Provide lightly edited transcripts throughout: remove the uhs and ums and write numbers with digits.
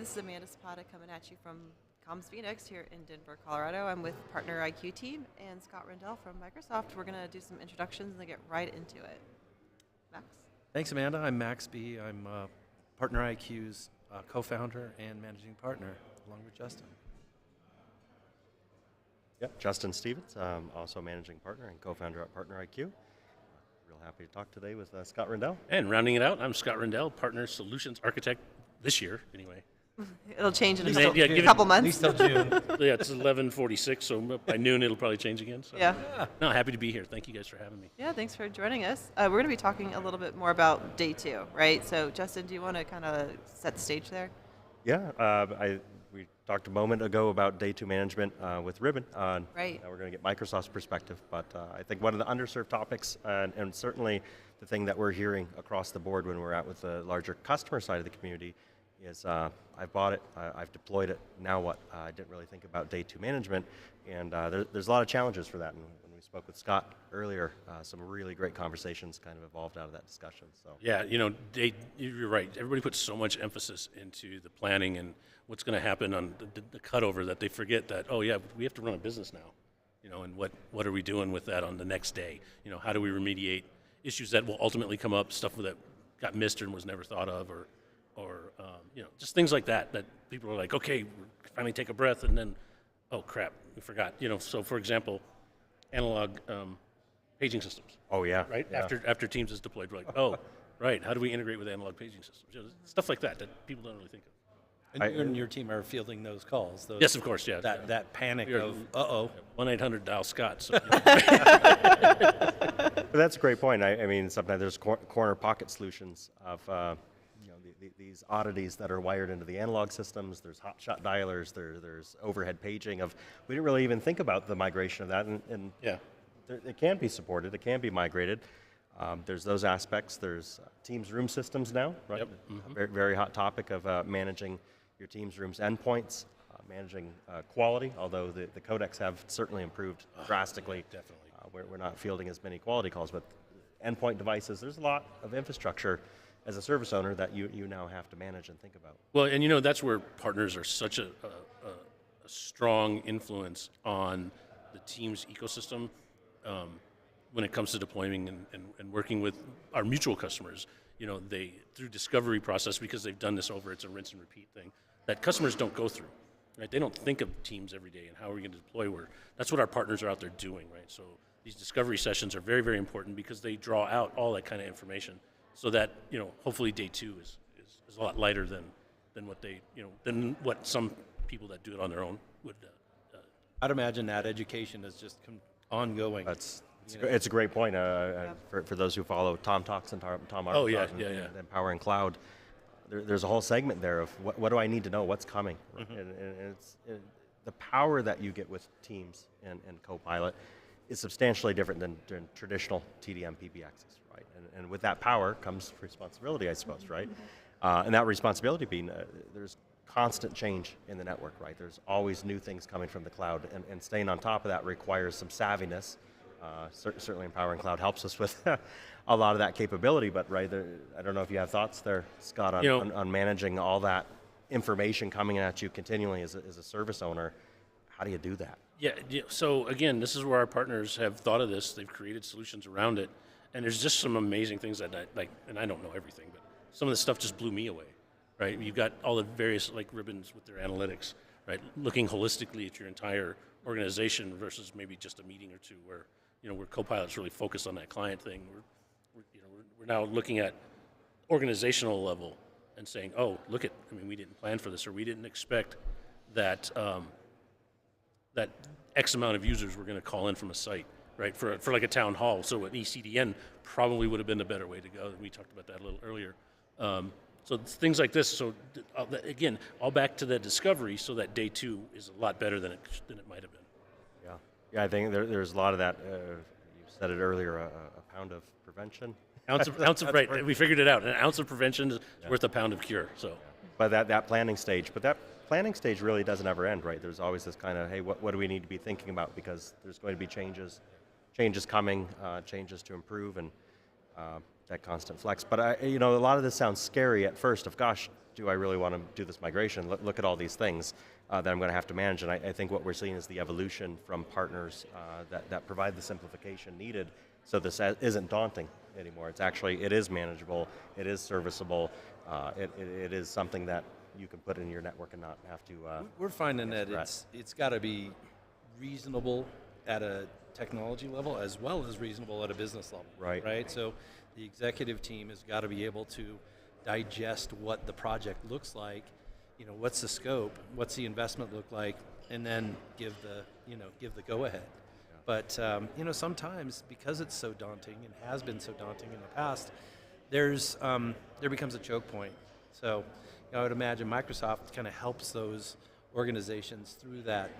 this is Amanda Sapata coming at you from vNext here in Denver, Colorado. I'm with Partner IQ team and Scott Rendell from Microsoft. We're going to do some introductions and then get right into it. Max? Thanks, Amanda. I'm Max Beeh. I'm Partner IQ's co-founder and managing partner, along with Justin. Yep, Justin Stevens, also managing partner and co-founder at Partner IQ. Real happy to talk today with Scott Rendell. And rounding it out, I'm Scott Rendell, Partner Solutions Architect this year, anyway. It'll change in a couple months. At least till June. Yeah, it's 11:46, so by noon it'll probably change again. So. Yeah. No, happy to be here. Thank you guys for having me. Yeah, thanks for joining us. We're going to be talking a little bit more about day two, right? So, Justin, do you want to kind of set the stage there? Yeah, we talked a moment ago about day two management with Ribbon. Right. We're going to get Microsoft's perspective, but I think one of the underserved topics, and certainly the thing that we're hearing across the board when we're out with the larger customer side of the community, is I've bought it, I've deployed it, now what? I didn't really think about day two management, and there's a lot of challenges for that. And when we spoke with Scott earlier, some really great conversations kind of evolved out of that discussion. So Yeah, you're right. Everybody puts so much emphasis into the planning and what's going to happen on the cutover that they forget that, oh yeah, we have to run a business now, and what are we doing with that on the next day? How do we remediate issues that will ultimately come up, stuff that got missed and was never thought of, or just things like that people are like, okay, finally take a breath, and then, oh crap, we forgot. So for example, analog paging systems. Oh yeah. Right? Yeah. After Teams is deployed, we're like, oh, right, how do we integrate with analog paging systems? Stuff like that people don't really think of. And you and your team are fielding those calls. Yes, of course, yeah. That panic We are- of, uh-oh. 1-800-DIAL-SCOTT. So, But that's a great point. I mean, sometimes there's corner pocket solutions of these oddities that are wired into the analog systems. There's hotshot dialers. There's overhead paging. We didn't really even think about the migration of that, and yeah. it can be supported. It can be migrated. There's those aspects. There's Teams room systems now, right? Yep. A very, very hot topic of managing your Teams rooms endpoints, managing quality, although the codecs have certainly improved drastically. Definitely. We're not fielding as many quality calls, but endpoint devices, there's a lot of infrastructure as a service owner that you now have to manage and think about. Well, and that's where partners are such a strong influence on the Teams ecosystem when it comes to deploying and working with our mutual customers. They, through discovery process, because they've done this over, it's a rinse and repeat thing, that customers don't go through. Right? They don't think of Teams every day and how are we going to deploy where. That's what our partners are out there doing, right? So these discovery sessions are very, very important because they draw out all that kind of information so that, hopefully day two is a lot lighter than what some people that do it on their own would. I'd imagine that education is just ongoing. It's a great point. For those who follow Tom Talks and Tom Oh, yeah, and, yeah. and Empowering Cloud, there's a whole segment there of what do I need to know, what's coming. Mm-hmm. And it's the power that you get with Teams and Copilot is substantially different than traditional TDM PBXs, right? And with that power comes responsibility, I suppose, right? And that responsibility being there's constant change in the network, right? There's always new things coming from the cloud, and staying on top of that requires some savviness. Certainly Empowering Cloud helps us with a lot of that capability, but right there, I don't know if you have thoughts there, Scott, on managing all that information coming at you continually as a service owner. How do you do that? Yeah, so again, this is where our partners have thought of this. They've created solutions around it, and there's just some amazing things that and I don't know everything, but some of the stuff just blew me away, right? You've got all the various ribbons with their analytics, right? Looking holistically at your entire organization versus maybe just a meeting or two where Copilot's really focused on that client thing. We're now looking at organizational level and saying, oh, we didn't plan for this, or we didn't expect that that X amount of users were going to call in from a site, right? For like a town hall. So an ECDN probably would have been a better way to go. We talked about that a little earlier. So it's things like this. So again, all back to that discovery, so that day two is a lot better than it might have been. Yeah, I think there's a lot of that. You said it earlier, a pound of prevention. Ounce of right. We figured it out. An ounce of prevention is worth a pound of cure. So, but that planning stage, really doesn't ever end, right? There's always this kind of, hey, what do we need to be thinking about, because there's going to be changes coming, changes to improve, and that constant flex. But a lot of this sounds scary at first. Of gosh, do I really want to do this migration? Look at all these things that I'm going to have to manage. And I think what we're seeing is the evolution from partners that provide the simplification needed. So this isn't daunting anymore. It is manageable. It is serviceable. It is something that you can put in your network and not have to. We're finding that stress. it's got to be reasonable at a technology level as well as reasonable at a business level. Right. Right. So the executive team has got to be able to digest what the project looks like. What's the scope? What's the investment look like? And then give the go ahead. But sometimes because it's so daunting and has been so daunting in the past, there becomes a choke point. So I would imagine Microsoft kind of helps those organizations through that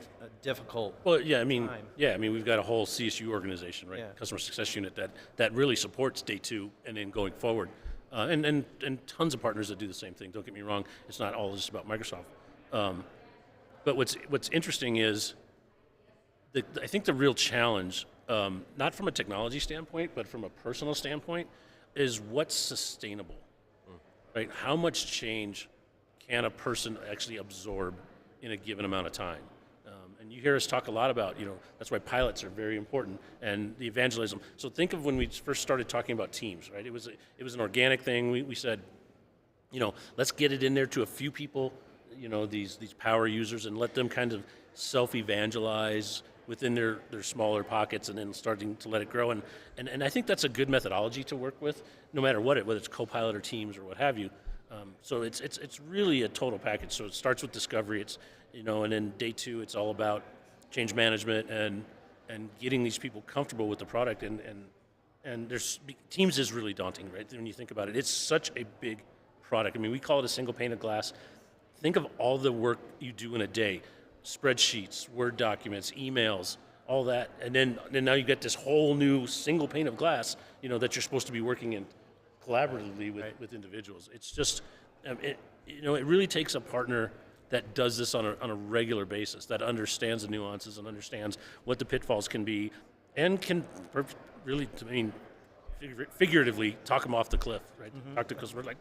difficult. Well, yeah, time. we've got a whole CSU organization, right? Yeah. Customer Success Unit that really supports day two and then going forward, and tons of partners that do the same thing. Don't get me wrong; it's not all just about Microsoft. But what's interesting is I think the real challenge, not from a technology standpoint, but from a personal standpoint, is what's sustainable, right? How much change can a person actually absorb in a given amount of time? And you hear us talk a lot about, that's why pilots are very important and the evangelism. So think of when we first started talking about teams, right? It was an organic thing. We said, let's get it in there to a few people, these power users, and let them kind of self-evangelize within their smaller pockets, and then starting to let it grow. And I think that's a good methodology to work with, no matter whether it's Copilot or Teams or what have you. So it's really a total package. So it starts with discovery. And then day two, it's all about change management and getting these people comfortable with the product. And Teams is really daunting, right? When you think about it, it's such a big product. We call it a single pane of glass. Think of all the work you do in a day: spreadsheets, Word documents, emails, all that, and then now you get this whole new single pane of glass, that you're supposed to be working in collaboratively with individuals. It's just, it really takes a partner that does this on a regular basis, that understands the nuances and understands what the pitfalls can be, and can really, figuratively talk them off the cliff, right? Mm-hmm. Talk to customers like.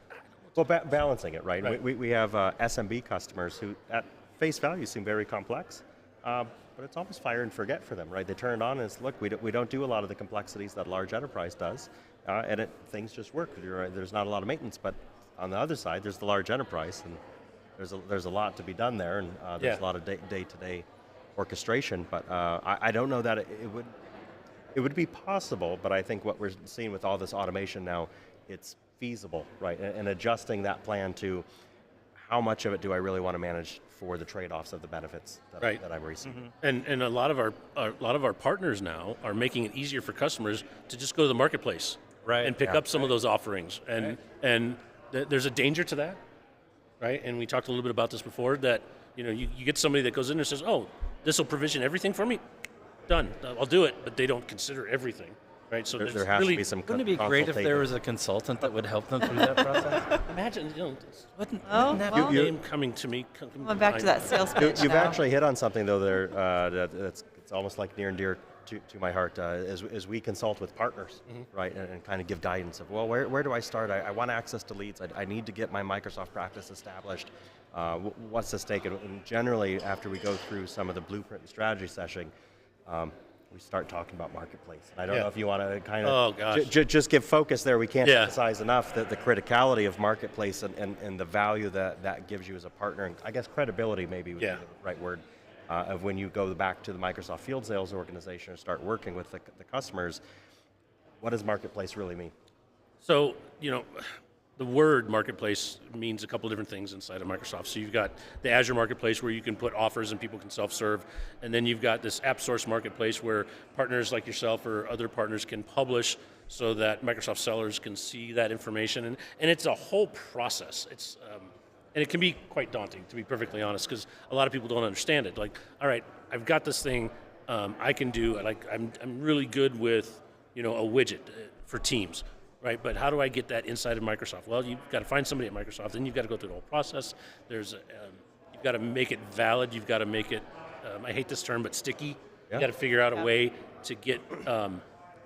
Well, balancing it, right? We have SMB customers who, at face value, seem very complex, but it's almost fire and forget for them, right? They turn it on and it's, look, we don't do a lot of the complexities that large enterprise does, and things just work. There's not a lot of maintenance, but on the other side, there's the large enterprise, and there's a lot to be done there, and there's a lot of day-to-day orchestration. But I don't know that it would be possible. But I think what we're seeing with all this automation now, it's feasible, right? And adjusting that plan to how much of it do I really want to manage for the trade-offs of the benefits that I'm receiving. Mm-hmm. And a lot of our partners now are making it easier for customers to just go to the marketplace, right, and pick up some of those offerings. And there's a danger to that, right? And we talked a little bit about this before, that you get somebody that goes in and says, oh, this will provision everything for me, done, I'll do it, but they don't consider everything. Right, so there has to be some. Wouldn't it be great if there was a consultant that would help them through that process? Imagine, wouldn't you name coming to me. Going back to that sales pitch. You've now. actually hit on something though there that's it's almost like near and dear to my heart. As we consult with partners, right, and kind of give guidance of, well, where do I start? I want access to leads. I need to get my Microsoft practice established. What's the stake? And generally, after we go through some of the blueprint and strategy session. We start talking about marketplace. And I don't know if you want to kind of just give focus there. We can't emphasize enough that the criticality of marketplace and the value that gives you as a partner, and I guess credibility maybe would be the right word, of when you go back to the Microsoft field sales organization and start working with the customers. What does marketplace really mean? So, the word marketplace means a couple different things inside of Microsoft. So you've got the Azure Marketplace where you can put offers and people can self-serve. And then you've got this App Source Marketplace where partners like yourself or other partners can publish so that Microsoft sellers can see that information. And it's a whole process. And it can be quite daunting, to be perfectly honest, because a lot of people don't understand it. Like, all right, I've got this thing I can do. Like, I'm really good with, a widget for Teams. Right, but how do I get that inside of Microsoft? Well, you've got to find somebody at Microsoft, then you've got to go through the whole process. You've got to make it valid. You've got to make it, I hate this term, but sticky. You've got to figure out a way to get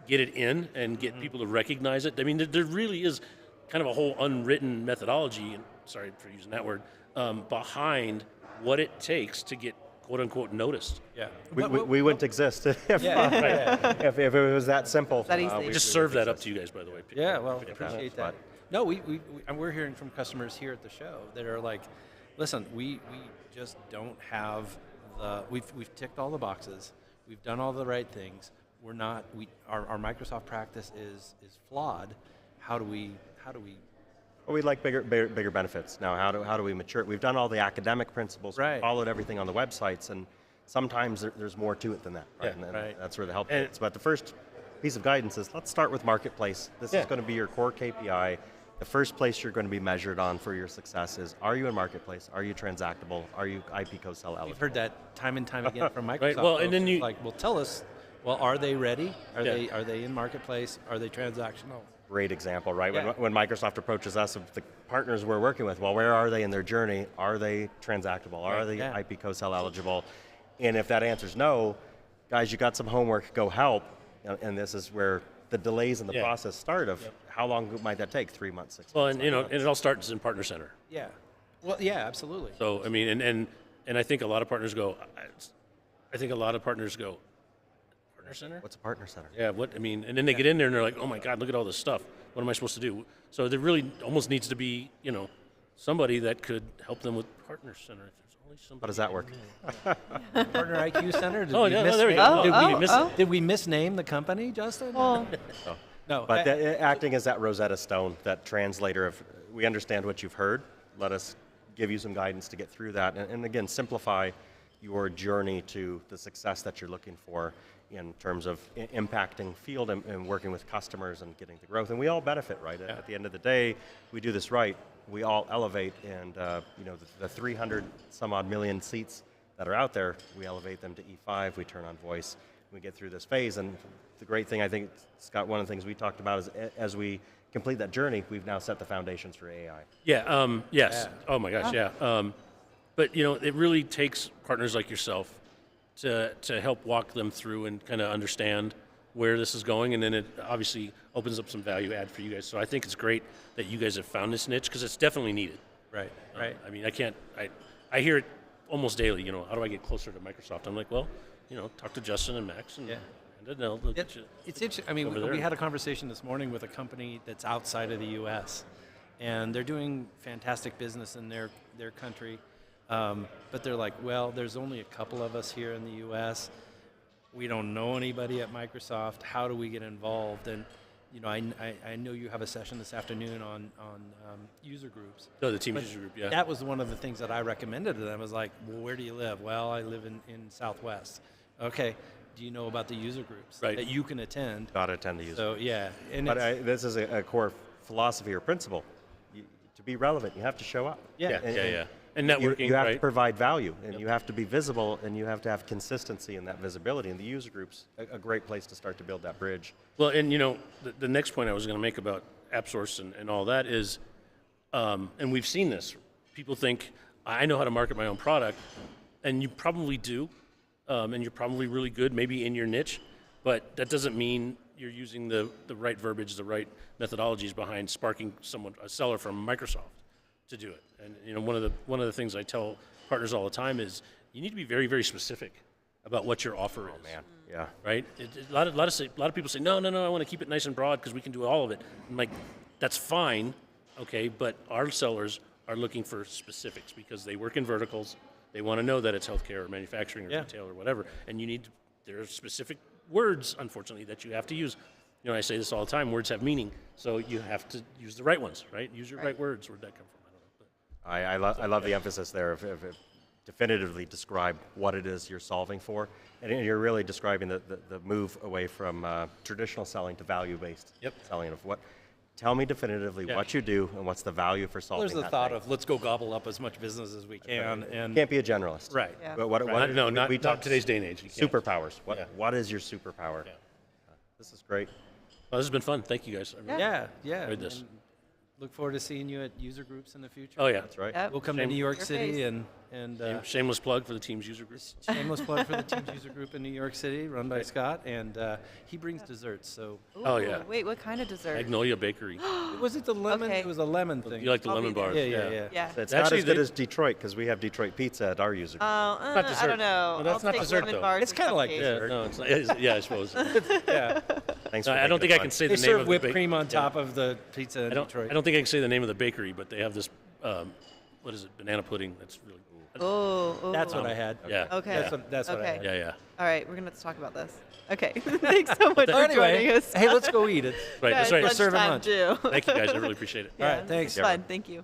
get it in and get people to recognize it. I mean, there really is kind of a whole unwritten methodology, and sorry for using that word, behind what it takes to get quote unquote noticed. Yeah. We wouldn't exist if, if it was that simple. That easy. we Just wouldn't serve that up exist. to you guys, by the way. Yeah, well, Yeah. appreciate that. No, and we're hearing from customers here at the show that are like, listen, we just don't have we've ticked all the boxes, we've done all the right things. We're not our Microsoft practice is flawed. How do we Well, we'd like bigger benefits. Now, how do we mature it? We've done all the academic principles, Right. followed everything on the websites, and sometimes there's more to it than that, right? Yeah, and right. that's where the help And- is. But the first piece of guidance is let's start with marketplace. This is going to be your core KPI. The first place you're going to be measured on for your success is, are you in marketplace? Are you transactable? Are you IP co-sell eligible? We've heard that time and time again from Microsoft. Well, and folks. then It's you- like, well, tell us. Well, are they ready? Are Yeah. they in marketplace? Are they transactional? Great example, right? Yeah. When Microsoft approaches us, of the partners we're working with, well, where are they in their journey? Are they transactable? Are Right, they yeah. IP co-sell eligible? And if that answer's no, guys, you got some homework, go help. And this is where the delays in the Yeah. process start of how long might that take? 3 months, 6 Well, months? and 9 and months? it all starts in Partner Center. Yeah. Well, yeah, absolutely. So I mean, and I think a lot of partners go. I think a lot of partners go. Partner Center. What's a partner center? Yeah, what I mean, and then they get in there and they're like, "Oh my God, look at all this stuff. What am I supposed to do?" So there really almost needs to be, somebody that could help them with Partner Center. If there's only somebody. How does that work? Partner IQ Center. Did Oh, we yeah, misname- there we go. Did we misname the company, Justin? Well, No. But acting as that Rosetta Stone, that translator of, we understand what you've heard. Let us give you some guidance to get through that. And again, simplify your journey to the success that you're looking for in terms of impacting field and working with customers and getting the growth. And we all benefit, right? Yeah. At the end of the day, we do this right. We all elevate, and the 300 some odd million seats that are out there, we elevate them to E5. We turn on voice. We get through this phase, and the great thing, I think, Scott, one of the things we talked about is as we complete that journey, we've now set the foundations for AI. Yeah. Yes. Yeah. Oh my gosh. Yeah. But it really takes partners like yourself to help walk them through and kind of understand where this is going, and then it obviously opens up some value add for you guys. So I think it's great that you guys have found this niche because it's definitely needed. Right. Right. I mean, I hear it almost daily. How do I get closer to Microsoft? I'm like, well, talk to Justin and Max, and Yeah. and they'll get you. It's interesting. I mean, over we there. had a conversation this morning with a company that's outside of the U.S. and they're doing fantastic business in their country, but they're like, well, there's only a couple of us here in the U.S. We don't know anybody at Microsoft. How do we get involved? And I know you have a session this afternoon on user groups. Oh, the team But user group, yeah. That was one of the things that I recommended to them. Was like, well, where do you live? Well, I live in Southwest. Okay. Do you know about the user groups Right. that you can attend? Got to attend to use. So yeah, and But it's, this is a core philosophy or principle. To be relevant, you have to show up. yeah, And You, networking, you have to right? provide value, and you have to be visible, and you have to have consistency in that visibility. And the user groups, a great place to start to build that bridge. Well, and the next point I was going to make about AppSource and all that is, and we've seen this. People think I know how to market my own product, and you probably do, and you're probably really good, maybe in your niche, but that doesn't mean you're using the right verbiage, the right methodologies behind sparking a seller from Microsoft to do it. And one of the things I tell partners all the time is you need to be very, very specific about what your offer is. Man, yeah. Right? A lot of people say, no, I want to keep it nice and broad because we can do all of it. I'm like, that's fine, okay, but our sellers are looking for specifics because they work in verticals. They want to know that it's healthcare or manufacturing or Yeah. retail or whatever, and there are specific words, unfortunately, that you have to use. I say this all the time, words have meaning, so you have to use the right ones, right? Use your right words. Where'd that come from? I don't know. I love the emphasis there of definitively describe what it is you're solving for. And you're really describing the move away from traditional selling to value-based Yep. selling of what. Tell me definitively Yeah. what you do and what's the value for solving there's the that thought thing. of let's go gobble up as much business as we can, and Can't be a generalist. right. Yeah. But what, No, not we talk today's day and age. You can't. superpowers. What Yeah. what is your superpower? Yeah. This is great. Well, this has been fun. Thank you guys. I really Yeah. enjoyed this. And look forward to seeing you at user groups in the future. Oh yeah, That's right. Yep. We'll come to Shame- New York Your City face. and shameless plug for the team's user group. shameless plug for the Teams user group in New York City, run by Scott, and he brings desserts. So Oh, yeah. Wait, what kind of dessert? Magnolia Bakery. was it the lemon? Okay. It was a lemon thing. You like the I'll lemon be there. bars? Yeah. Yeah. It's Actually, not as good they- as Detroit because we have Detroit pizza at our user group. I dessert. don't know. No, that's I'll not take dessert, lemon though. bars It's and kinda like cupcakes. dessert. Yeah, no, it's not. Yeah, I suppose. Yeah. Thanks No, for I don't making think it I fun. can say They the name serve of the whipped bake- cream on yeah. top of the pizza in I don't. Detroit. I don't think I can say the name of the bakery, but they have this. What is it? Banana pudding. That's really. Oh, That's what I had. Yeah. Okay. That's what I Okay. had. Yeah. All right, we're gonna have to talk about this. Okay. Thanks so much So for anyway, joining us. hey, let's go eat it. Right. Yeah, That's right. it's Serving lunchtime lunch. too. Thank you guys. I really appreciate it. All right, Yeah, thanks. This was fun. Thank you.